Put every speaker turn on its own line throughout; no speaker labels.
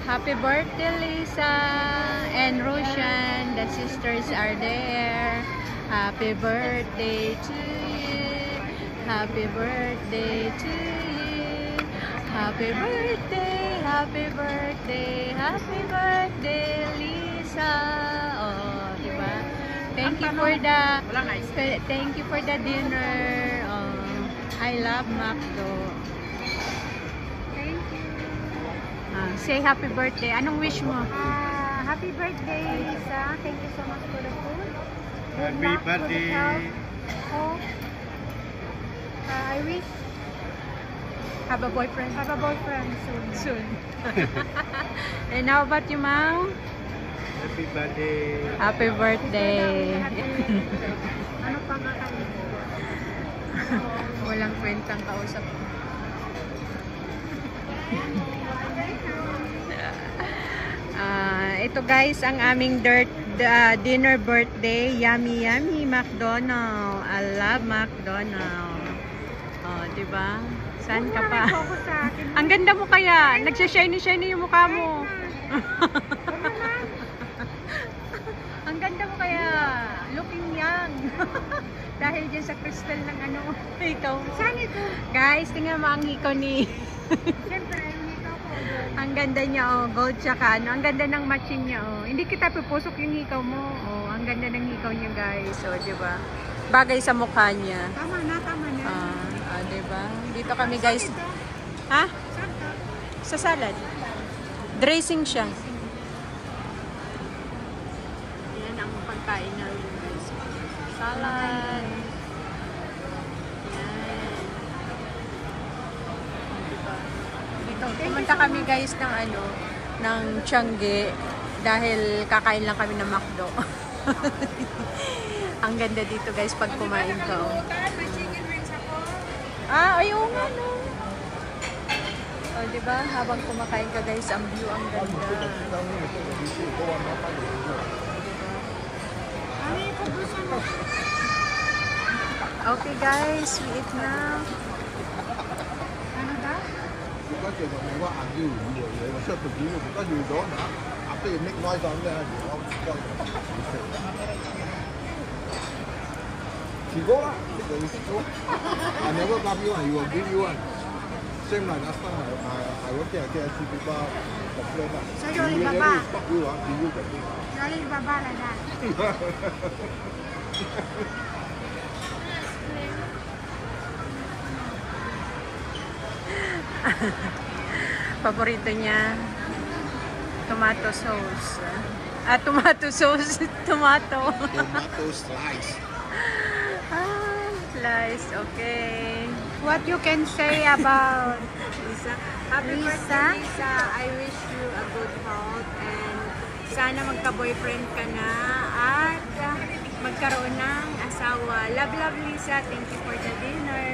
Happy birthday, Lisa and Roshan. The sisters are there. Happy birthday to you. Happy birthday to you. Happy birthday, happy birthday, happy birthday, Lisa. Oh, diba? Thank you for the dinner. Oh, I love Macdo.
Thank you.
Say happy birthday. Anong wish mo?
Happy birthday, Lisa. Thank you so much for the food.
Happy birthday.
Hope. I wish
Have a boyfriend?
have a boyfriend soon.
Soon. And how about you, Ma'am?
Happy birthday.
Happy birthday.
Ano pa nga kayo?
Walang kwentang kausap. Ito guys, ang aming dinner birthday. Yummy, yummy McDonald's. I love McDonald's. Oh, diba? Saan ka pa?
Focus sa akin.
Ang ganda mo kaya. Nagsha-shiny-shiny yung mukha mo. Ang ganda mo kaya. Looking young. Dahil dyan sa crystal ng ano, ikaw.
Saan ito?
Guys, tingnan mo ang hikaw ni...
Siyempre, yung ito ko.
Ang ganda niya, oh. Gold tsaka ano. Ang ganda ng matching niya, oh. Hindi kita pupusok yung hikaw mo. Oh, ang ganda ng hikaw niya, guys. Oh, diba? Bagay sa mukha niya.
Tama na, tama na.
Diba? Dito kami, guys. Ha?
Saan ka?
Sa salad. Dressing siya. Yan ang pagkain namin, guys. Salad. Yan. Diba? Dito, pumunta kami, guys, ng ano, ng Tiangge dahil kakain lang kami ng McDo. Ang ganda dito, guys, pag kumain ka. Ayaw nga, no. O, diba? Habang kumakain ka, guys, ang view, ang ganda. Okay, guys, we eat now.
Ano daw?
Siguro, I never love you and you will give you one. Same like last time I work at KFC people complain that.
So, yung ibaba?
Stop you, give you the thing.
Dali, babala na.
Paborito niya, tomato sauce. Tomato sauce. Tomato.
Tomato slice.
Slice. Okay.
What you can say about
Lisa, happy
Lisa?
birthday, Lisa. I wish you a good health and sana magka-boyfriend ka na at magkaroon ng asawa. Love, love, Lisa. Thank you for the dinner.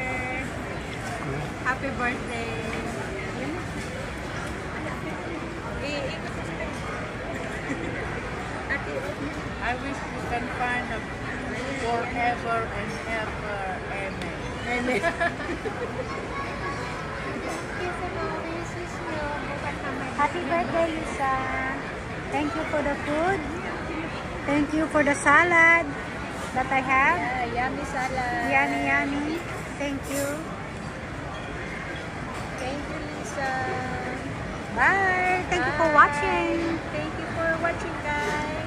Happy birthday.
I wish you can find a forever and ever. Amen.
Happy birthday, Lisa. Thank you for the food. Thank you for the salad that I have.
Yummy salad.
Yummy, yummy. Thank you.
Thank you, Lisa.
Bye. Thank you for watching.
Thank you for watching, guys.